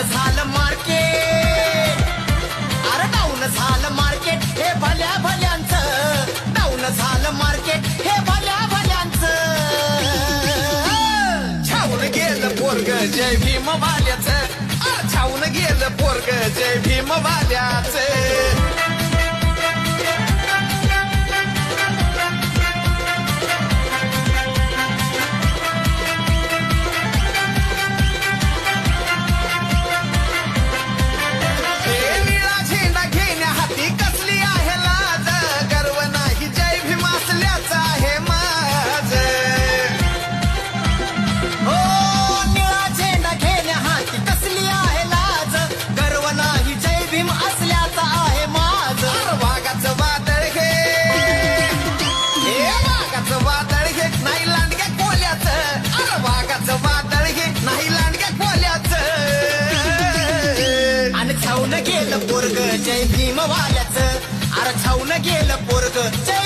झालं मार्केट, अरे डाऊन झालं मार्केट हे भल्या भल्यांचं, डाऊन झालं मार्केट हे भल्या भल्यांचं. छावून गेलं पोरग जय भीम वाल्याचं, छावून गेलं पोरग जय भीम वाल्याचं. छावून गेलं पोरग जय भीम वाल्याचं, अरे छावून गेलं पोरग जय